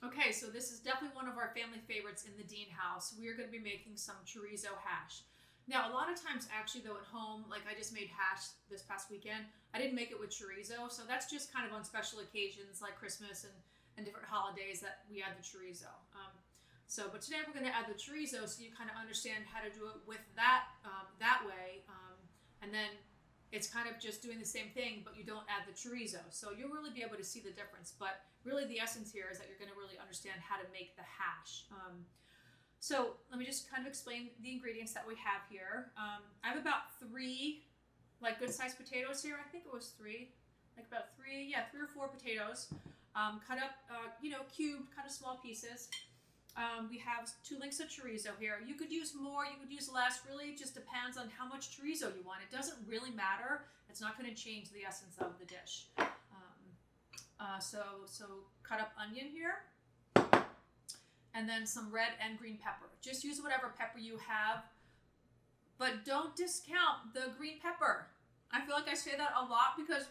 Okay, so this is definitely one of our family favorites in the Dean house. We are going to be making some chorizo hash. Now, a lot of times, actually, though, at home, like I just made hash this past weekend. I didn't make it with chorizo, so that's just kind of on special occasions like Christmas and different holidays that we add the chorizo. But today we're going to add the chorizo so you kind of understand how to do it with that way. And then it's kind of just doing the same thing, but you don't add the chorizo. So you'll really be able to see the difference. But really the essence here is that you're going to really understand how to make the hash. So let me just kind of explain the ingredients that we have here. I have about 3 like good sized potatoes here. I think it was 3, like about 3 or 4 potatoes, cut up, cubed, kind of small pieces. We have 2 links of chorizo here. You could use more, you could use less. Really, it just depends on how much chorizo you want. It doesn't really matter. It's not going to change the essence of the dish. So cut up onion here, and then some red and green pepper. Just use whatever pepper you have, but don't discount the green pepper. I feel like I say that a lot because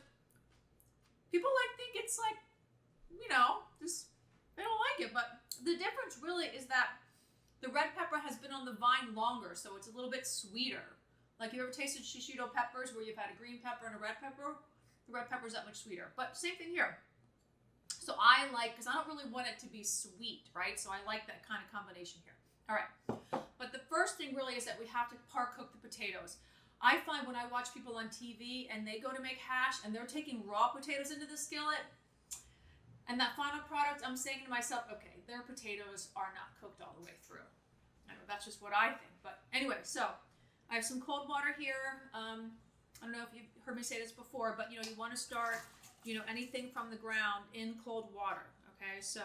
people think it's like, just they don't like it, but the difference really is that the red pepper has been on the vine longer, so it's a little bit sweeter. Like, you ever tasted shishito peppers where you've had a green pepper and a red pepper? The red pepper is that much sweeter, but same thing here. So because I don't really want it to be sweet, right? So I like that kind of combination here. All right, but the first thing really is that we have to par-cook the potatoes. I find when I watch people on TV and they go to make hash and they're taking raw potatoes into the skillet, and that final product, I'm saying to myself, okay, their potatoes are not cooked all the way through. I know that's just what I think. But anyway, so I have some cold water here. I don't know if you've heard me say this before, but you want to start, anything from the ground in cold water. Okay, so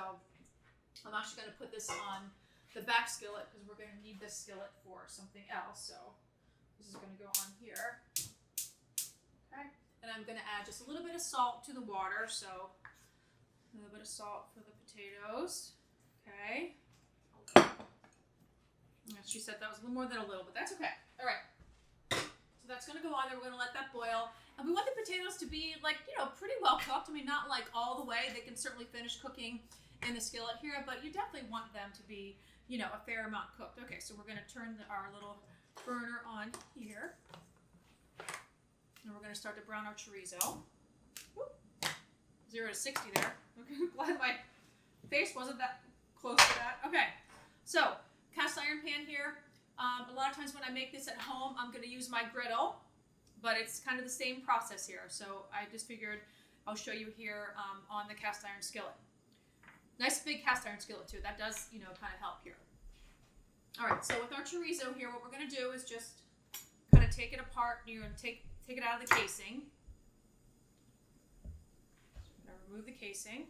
I'm actually going to put this on the back skillet because we're going to need this skillet for something else. So this is going to go on here. Okay, and I'm going to add just a little bit of salt to the water. So a little bit of salt for the potatoes. Okay. She said that was a little more than a little, but that's okay. All right. So that's going to go on there. We're going to let that boil. And we want the potatoes to be pretty well cooked. I mean, not like all the way. They can certainly finish cooking in the skillet here, but you definitely want them to be, a fair amount cooked. Okay, so we're going to turn our little burner on here. And we're going to start to brown our chorizo. Whoop. 0 to 60 there. Okay, glad my face wasn't that close to that. Okay, so cast iron pan here. A lot of times when I make this at home, I'm going to use my griddle, but it's kind of the same process here. So I just figured I'll show you here on the cast iron skillet. Nice big cast iron skillet too. That does, kind of help here. All right, so with our chorizo here, what we're going to do is just kind of take it apart. You're going to take it out of the casing. Remove the casing.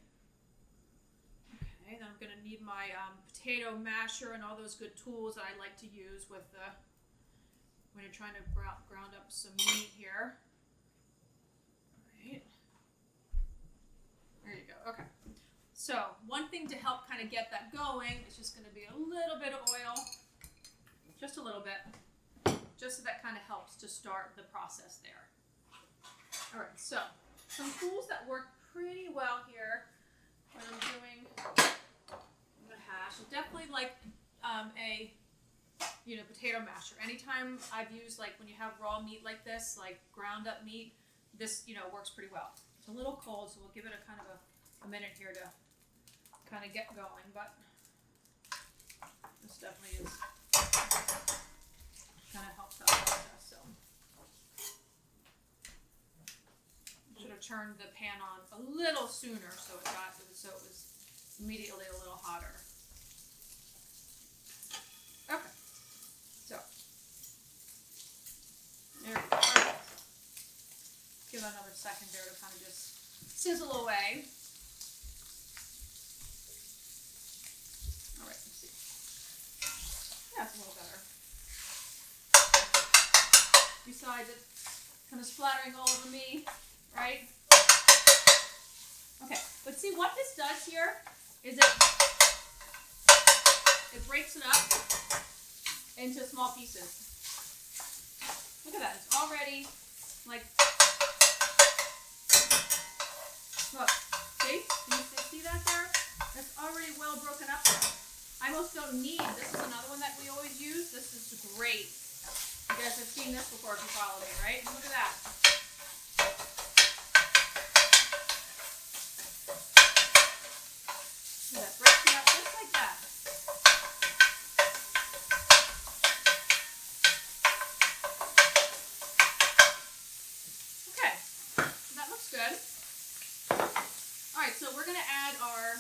Okay, then I'm going to need my potato masher and all those good tools that I like to use when you're trying to ground up some meat here. All right. There you go. Okay. So one thing to help kind of get that going is just going to be a little bit of oil, just a little bit, just so that kind of helps to start the process there. All right. So some tools that work pretty well here when I'm doing the hash. I definitely like a potato masher. Anytime I've used, like when you have raw meat like this, like ground up meat, this works pretty well. It's a little cold, so we'll give it a kind of a minute here to kind of get going, but this definitely is kind of helps that process. So should have turned the pan on a little sooner so it was immediately a little hotter. Okay, so there we go. Right. Give it another second there to kind of just sizzle away. All right, let's see. Yeah, it's a little better. Besides it kind of splattering all over me. Right? Okay, but see what this does here is it breaks it up into small pieces. Look at that, it's already like, look, see? Can you see that there? It's already well broken up. I almost don't need, this is another one that we always use. This is great. You guys have seen this before if you follow me, right? Look at that. That breaks it up just like that. Okay, that looks good. All right, so we're gonna add our,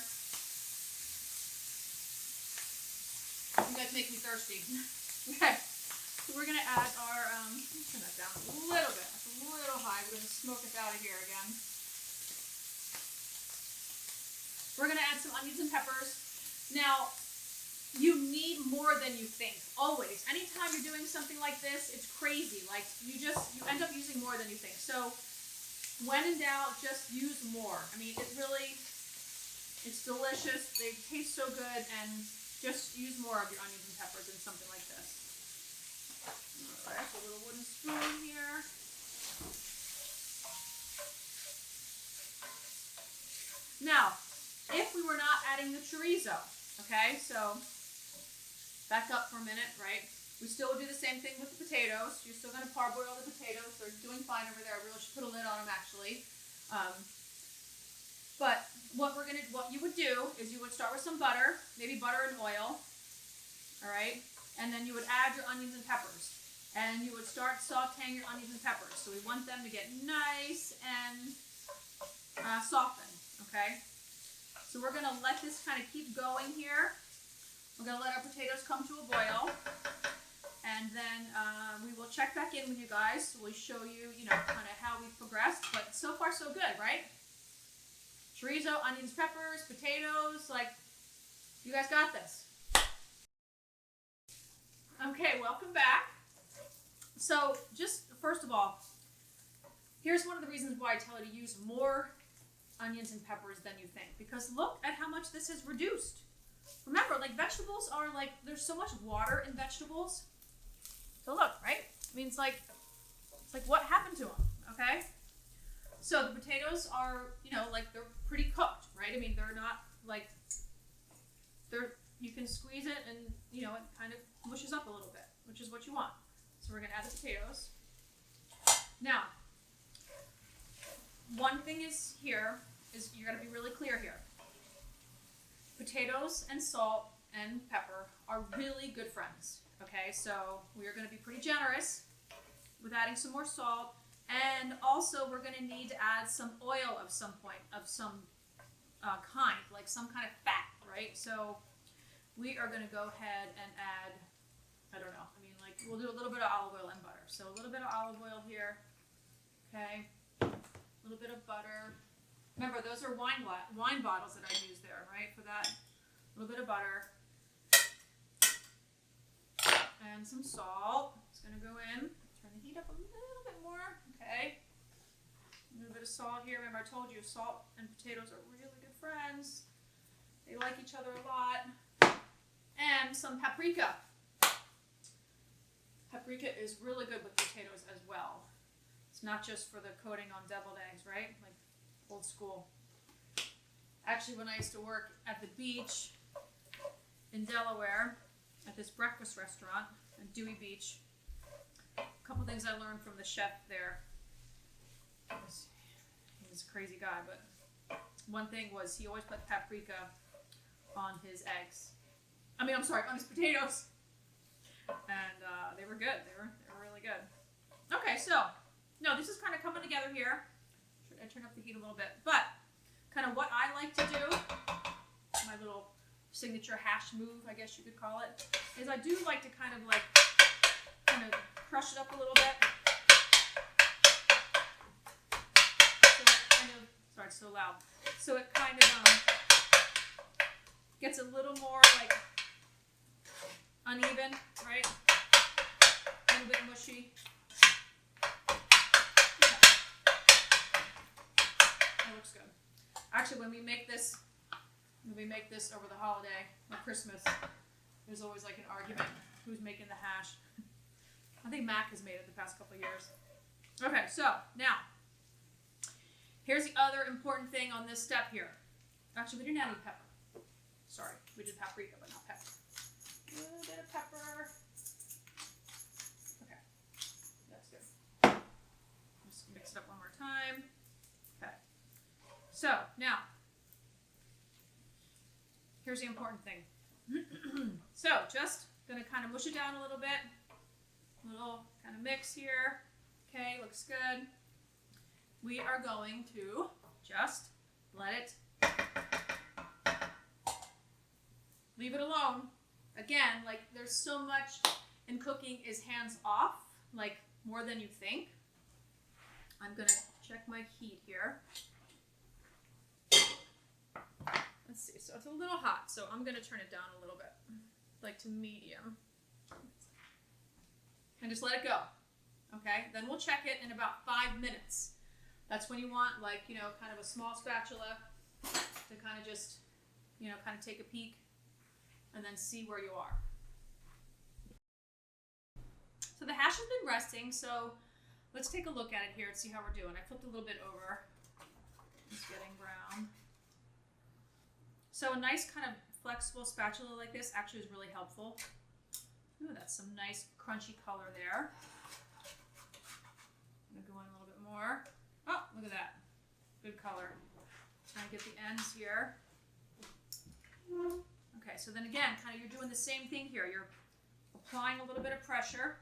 you guys make me thirsty. Okay, so we're gonna add our, let me turn that down a little bit. That's a little high. We're gonna smoke this out of here again. We're gonna add some onions and peppers. Now, you need more than you think, always. Anytime you're doing something like this, it's crazy. Like, you end up using more than you think. So, when in doubt, just use more. I mean, it's delicious. They taste so good, and just use more of your onions and peppers in something like this. All right, a little wooden spoon here. Now, if we were not adding the chorizo, okay, so back up for a minute, right? We still would do the same thing with the potatoes. You're still going to parboil the potatoes. They're doing fine over there. I really should put a lid on them, actually. But what you would do is you would start with some butter, maybe butter and oil, all right? And then you would add your onions and peppers. And you would start sauteing your onions and peppers. So we want them to get nice and softened, okay? So we're going to let this kind of keep going here. We're going to let our potatoes come to a boil. And then we will check back in with you guys. We'll show you, kind of how we've progressed. But so far, so good, right? Chorizo, onions, peppers, potatoes. Like, you guys got this. Okay, welcome back. So, just first of all, here's one of the reasons why I tell you to use more onions and peppers than you think. Because look at how much this is reduced. Remember, like, vegetables are like, there's so much water in vegetables. So look, right? I mean, it's like what happened to them, okay? So the potatoes are, like, they're pretty cooked, right? I mean, they're not like, you can squeeze it and, it kind of mushes up a little bit, which is what you want. So we're gonna add the potatoes. Now, one thing is you gotta be really clear here. Potatoes and salt and pepper are really good friends. Okay, so we are going to be pretty generous with adding some more salt, and also we're going to need to add some oil of some kind, like some kind of fat, right? So we are going to go ahead and add, I don't know, we'll do a little bit of olive oil and butter. So a little bit of olive oil here, okay, a little bit of butter. Remember, those are wine bottles that I use there, right, for that. A little bit of butter. And some salt. It's going to go in. Turn the heat up a little bit more. Okay. A little bit of salt here. Remember, I told you salt and potatoes are really good friends. They like each other a lot. And some paprika. Paprika is really good with potatoes as well. It's not just for the coating on deviled eggs, right? Like old school. Actually, when I used to work at the beach in Delaware, at this breakfast restaurant in Dewey Beach, a couple things I learned from the chef there. He was a crazy guy, but one thing was he always put paprika on his eggs. On his potatoes. And they were good. They were really good. Okay, so, no, this is kind of coming together here. Should I turn up the heat a little bit? But, kind of what I like to do, my little signature hash move, I guess you could call it, is I do like to kind of crush it up a little bit. So it kind of, sorry, it's so loud. So it kind of gets a little more like uneven, right? A little bit mushy. Okay. That looks good. Actually, when we make this over the holiday or Christmas, there's always like an argument who's making the hash. I think Mac has made it the past couple of years. Okay, so now here's the other important thing on this step here. Actually, we didn't add any pepper. Sorry, we did paprika, but not pepper. A little bit of pepper. Okay, that's good. Just mix it up one more time. Okay. So now, here's the important thing. So just gonna kind of mush it down a little bit. Little kind of mix here. Okay, looks good. We are going to just let it, leave it alone. Again, like there's so much in cooking is hands off, like more than you think. I'm gonna check my heat here. Let's see, so it's a little hot, so I'm gonna turn it down a little bit, like to medium. And just let it go, okay? Then we'll check it in about 5 minutes. That's when you want, like, you know, kind of a small spatula to kind of just, you know, kind of take a peek and then see where you are. So the hash has been resting, so let's take a look at it here and see how we're doing. I flipped a little bit over. It's getting brown. So a nice kind of flexible spatula like this actually is really helpful. Ooh, that's some nice crunchy color there. I'm gonna go in a little bit more. Oh, look at that. Good color. Trying to get the ends here. Okay, so then again, kind of you're doing the same thing here. You're applying a little bit of pressure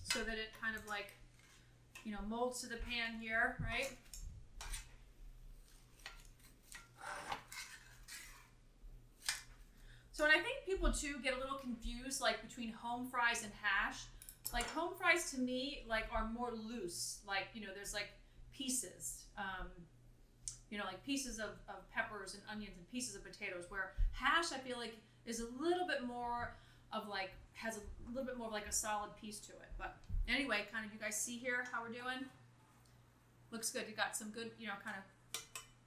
so that it kind of like, you know, molds to the pan here, right? So, and I think people too get a little confused, like between home fries and hash. Like home fries to me, like are more loose. Like, you know, there's like pieces, you know, like pieces of peppers and onions and pieces of potatoes, where hash I feel like is a little bit more of like, has a little bit more of like a solid piece to it. But anyway, kind of you guys see here how we're doing? Looks good. You got some good, you know, kind of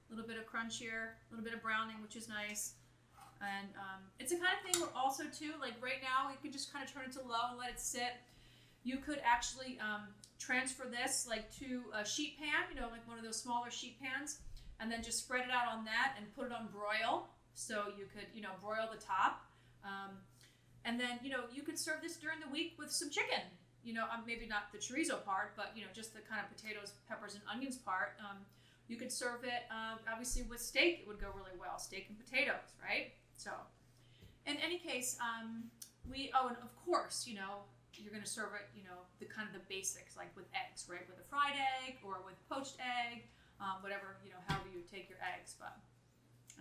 a little bit of crunch here, a little bit of browning, which is nice. And it's the kind of thing where also too, like right now, you could just kind of turn it to low and let it sit. You could actually transfer this like to a sheet pan, you know, like one of those smaller sheet pans, and then just spread it out on that and put it on broil. So you could, you know, broil the top. And then, you know, you could serve this during the week with some chicken. You know, maybe not the chorizo part, but, you know, just the kind of potatoes, peppers, and onions part. You could serve it, obviously, with steak. It would go really well. Steak and potatoes, right? So, in any case, and of course, you know, you're going to serve it, you know, the kind of the basics, like with eggs, right? With a fried egg or with poached egg, whatever, you know, however you take your eggs. But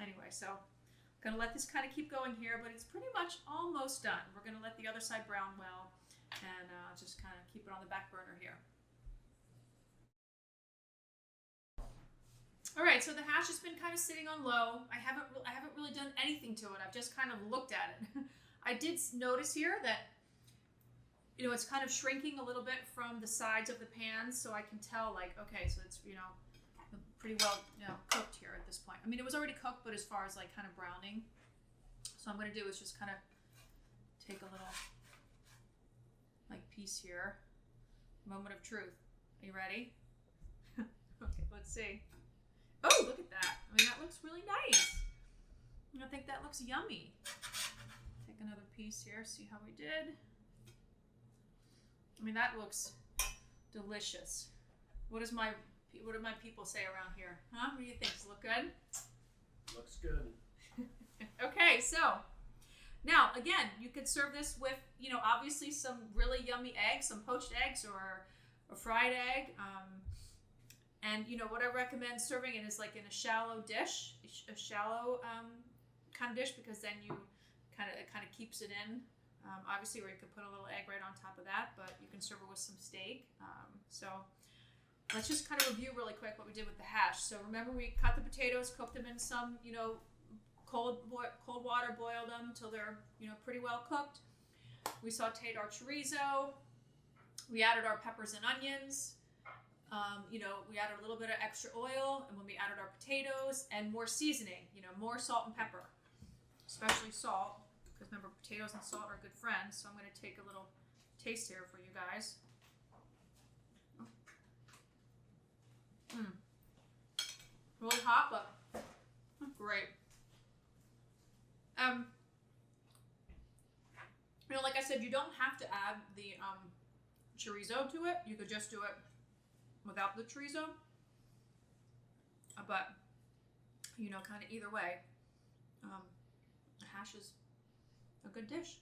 anyway, so I'm going to let this kind of keep going here, but it's pretty much almost done. We're going to let the other side brown well and just kind of keep it on the back burner here. All right, so the hash has been kind of sitting on low. I haven't really done anything to it. I've just kind of looked at it. I did notice here that, you know, it's kind of shrinking a little bit from the sides of the pan, so I can tell, like, okay, so it's, you know, pretty well, you know, cooked here at this point. I mean, it was already cooked, but as far as like kind of browning. So I'm going to do is just kind of take a little like piece here. Moment of truth. Are you ready? Okay, let's see. Oh, look at that. I mean, that looks really nice. I think that looks yummy. Take another piece here, see how we did. I mean, that looks delicious. What do my people say around here? Huh? What do you think? Does it look good? Looks good. Okay, so now again, you could serve this with, you know, obviously some really yummy eggs, some poached eggs or a fried egg. And you know what I recommend serving it is like in a shallow dish, a shallow kind of dish, because then you it kind of keeps it in. Obviously, or you could put a little egg right on top of that, but you can serve it with some steak. So let's just kind of review really quick what we did with the hash. So remember, we cut the potatoes, cooked them in some, you know, cold water, boiled them till they're, you know, pretty well cooked. We sauteed our chorizo. We added our peppers and onions. You know, we added a little bit of extra oil, and when we added our potatoes and more seasoning, you know, more salt and pepper, especially salt, because remember, potatoes and salt are good friends. So I'm going to take a little taste here for you guys. Really hot, but said, you don't have to add the chorizo to it. You could just do it without the chorizo. But, you know, kind of either way, hash is a good dish.